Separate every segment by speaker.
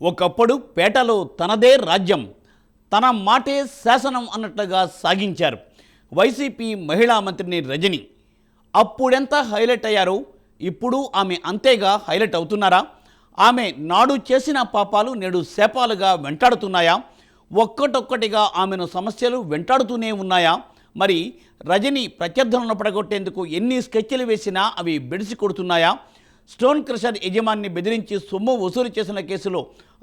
Speaker 1: ఒకప్పుడు పేటలో తనదే రాజ్యం, తన మాటే శాసనం అన్నట్లుగా సాగించారు వైసీపీ మహిళా మంత్రిని రజని. అప్పుడెంత హైలైట్ అయ్యారో ఇప్పుడు ఆమె అంతేగా హైలైట్ అవుతున్నారా? ఆమె నాడు చేసిన పాపాలు నేడు శాపాలుగా వెంటాడుతున్నాయా? ఒక్కటొక్కటిగా ఆమెను సమస్యలు వెంటాడుతూనే ఉన్నాయా? మరి రజని ప్రత్యర్థులను పడగొట్టేందుకు ఎన్ని స్కెచ్లు వేసినా అవి బెడిసి కొడుతున్నాయా? స్టోన్ క్రషర్ యజమానిని బెదిరించి సొమ్ము వసూలు చేసిన కేసులో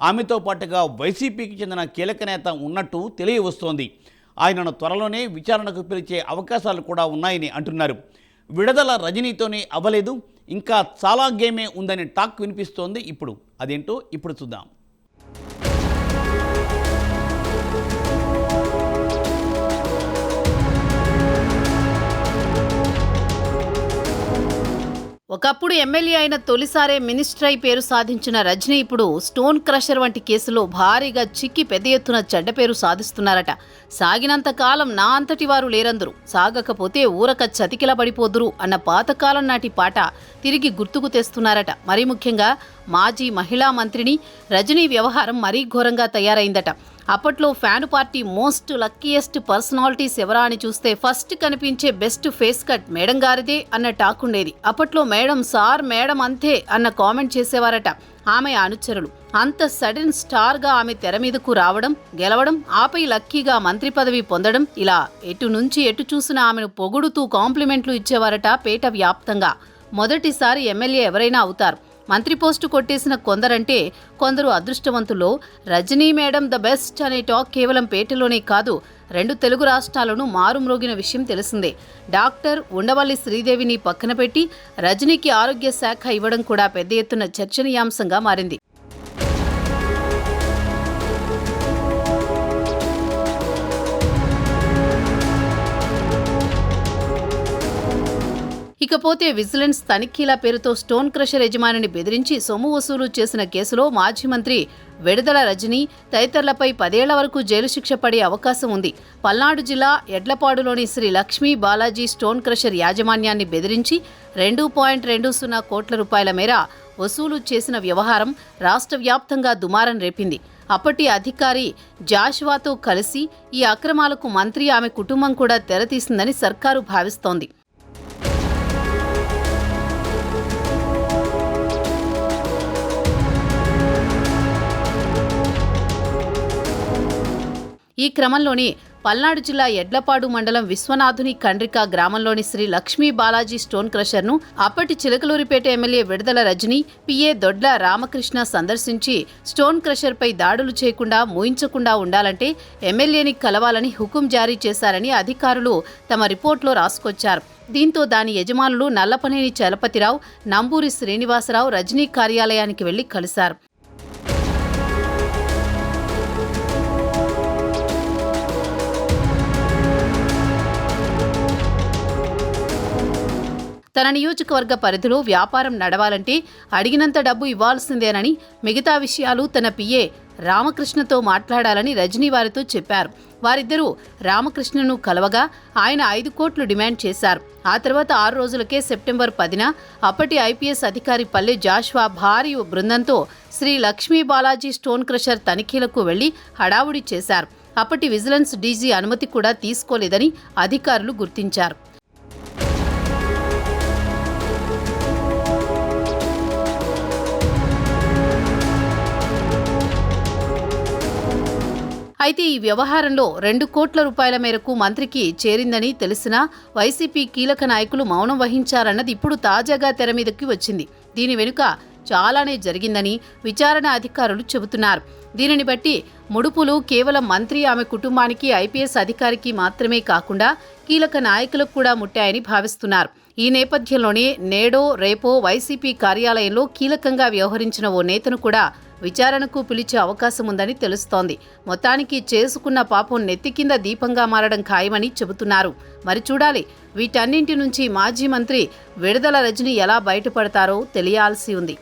Speaker 1: ఆమెతో పాటుగా వైసీపీకి చెందిన కీలక నేత ఉన్నట్టు తెలియవస్తోంది. ఆయనను త్వరలోనే విచారణకు పిలిచే అవకాశాలు కూడా ఉన్నాయని అంటున్నారు. విడుదల రజనీతోనే అవ్వలేదు, ఇంకా చాలా గేమే ఉందని టాక్ వినిపిస్తోంది. అదేంటో ఇప్పుడు చూద్దాం.
Speaker 2: ఒకప్పుడు ఎమ్మెల్యే అయిన తొలిసారే మినిస్టర్ అయి పేరు సాధించిన రజనీ ఇప్పుడు స్టోన్ క్రషర్ వంటి కేసులో భారీగా చిక్కి పెద్ద ఎత్తున చెడ్డ పేరు సాధిస్తున్నారట. సాగినంత కాలం నా అంతటి వారు లేరందరూ, సాగకపోతే ఊరక చతికిల పడిపోదురు అన్న పాతకాలం నాటి పాట తిరిగి గుర్తుకు తెస్తున్నారట. మరీ ముఖ్యంగా మాజీ మహిళా మంత్రిని రజనీ వ్యవహారం మరీ ఘోరంగా తయారైందట. అప్పట్లో fan party most luckiest personalities ఎవరా అని చూస్తే ఫస్ట్ కనిపించే బెస్ట్ ఫేస్ కట్ మేడం గారిదే అన్న టాక్ ఉండేది. అప్పట్లో మేడం సార్ మేడం అంతే అన్న కామెంట్ చేసేవారట ఆమె అనుచరులు. అంత సడన్ స్టార్గా ఆమె తెర మీదకు రావడం, గెలవడం, ఆపై లక్కీగా మంత్రి పదవి పొందడం, ఇలా ఎటు నుంచి ఎటు చూసినా ఆమెను పొగుడుతూ కాంప్లిమెంట్లు ఇచ్చేవారట పేట వ్యాప్తంగా. మొదటిసారి ఎమ్మెల్యే ఎవరైనా అవుతారు, మంత్రి పోస్టు కొట్టేసిన కొందరంటే కొందరు అదృష్టవంతుల్లో రజనీ మేడం ద బెస్ట్ అనే టాక్ కేవలం పేటలోనే కాదు, 2 తెలుగు రాష్ట్రాలను మారుమ్రోగిన విషయం తెలిసిందే. డాక్టర్ ఉండవల్లి శ్రీదేవిని పక్కన పెట్టి రజనీకి ఆరోగ్య శాఖ ఇవ్వడం కూడా పెద్ద ఎత్తున చర్చనీయాంశంగా మారింది. ఇకపోతే విజిలెన్స్ తనిఖీల పేరుతో స్టోన్ క్రషర్ యజమానిని బెదిరించి సొమ్ము వసూలు చేసిన కేసులో మాజీ మంత్రి విడుదల రజనీ తదితరులపై 10 ఏళ్ల వరకు జైలు శిక్ష పడే అవకాశం ఉంది. పల్నాడు జిల్లా ఎడ్లపాడులోని శ్రీ లక్ష్మీ బాలాజీ స్టోన్ క్రషర్ యాజమాన్యాన్ని బెదిరించి 2.20 కోట్ల రూపాయల మేర వసూలు చేసిన వ్యవహారం రాష్ట్ర వ్యాప్తంగా దుమారం రేపింది. అప్పటి అధికారి జాషువాతో కలిసి ఈ అక్రమాలకు మంత్రి ఆమె కుటుంబం కూడా తెరతీసిందని సర్కారు భావిస్తోంది. ఈ క్రమంలోనే పల్నాడు జిల్లా ఎడ్లపాడు మండలం విశ్వనాథుని కండ్రిక గ్రామంలోని శ్రీ లక్ష్మీ బాలాజీ స్టోన్ క్రషర్ను అప్పటి చిలకలూరిపేట ఎమ్మెల్యే విడుదల రజనీ పిఏ దొడ్ల రామకృష్ణ సందర్శించి స్టోన్ క్రషర్పై దాడులు చేయకుండా మూయించకుండా ఉండాలంటే ఎమ్మెల్యేని కలవాలని హుకుం జారీ చేశారని అధికారులు తమ రిపోర్ట్లో రాసుకొచ్చారు. దీంతో దాని యజమానులు నల్లపనేని చలపతిరావు, నంబూరి శ్రీనివాసరావు రజనీ కార్యాలయానికి వెళ్లి కలిశారు. తన నియోజకవర్గ పరిధిలో వ్యాపారం నడవాలంటే అడిగినంత డబ్బు ఇవ్వాల్సిందేనని, మిగతా విషయాలు తన పిఏ రామకృష్ణతో మాట్లాడాలని రజనీ వారితో చెప్పారు. వారిద్దరూ రామకృష్ణను కలవగా ఆయన 5 కోట్లు డిమాండ్ చేశారు. ఆ తర్వాత 6 రోజులకే సెప్టెంబర్ 10న అప్పటి ఐపీఎస్ అధికారి పల్లె జాషువా భారీ బృందంతో శ్రీ లక్ష్మీ బాలాజీ స్టోన్ క్రషర్ తనిఖీలకు వెళ్లి హడావుడి చేశారు. అప్పటి విజిలెన్స్ డీజీ అనుమతి కూడా తీసుకోలేదని అధికారులు గుర్తించారు. అయితే ఈ వ్యవహారంలో 2 కోట్ల రూపాయల మేరకు మంత్రికి చేరిందని తెలిసినా వైసీపీ కీలక నాయకులు మౌనం వహించారన్నది ఇప్పుడు తాజాగా తెర మీదకి వచ్చింది. దీని వెనుక చాలానే జరిగిందని విచారణ అధికారులు చెబుతున్నారు. దీనిని బట్టి ముడుపులు కేవలం మంత్రి, ఆమె కుటుంబానికి, ఐపీఎస్ అధికారికి మాత్రమే కాకుండా కీలక నాయకులకు కూడా ముట్టాయని భావిస్తున్నారు. ఈ నేపథ్యంలోనే నేడో రేపో వైసీపీ కార్యాలయంలో కీలకంగా వ్యవహరించిన ఓ నేతను కూడా విచారణకు పిలిచే అవకాశం ఉందని తెలుస్తోంది. మొత్తానికి చేసుకున్న పాపం నెత్తి కింద దీపంగా మారడం ఖాయమని చెబుతున్నారు. మరి చూడాలి, వీటన్నింటి నుంచి మాజీ మంత్రి విడుదల రజనీ ఎలా బయటపడతారో తెలియాల్సి ఉంది.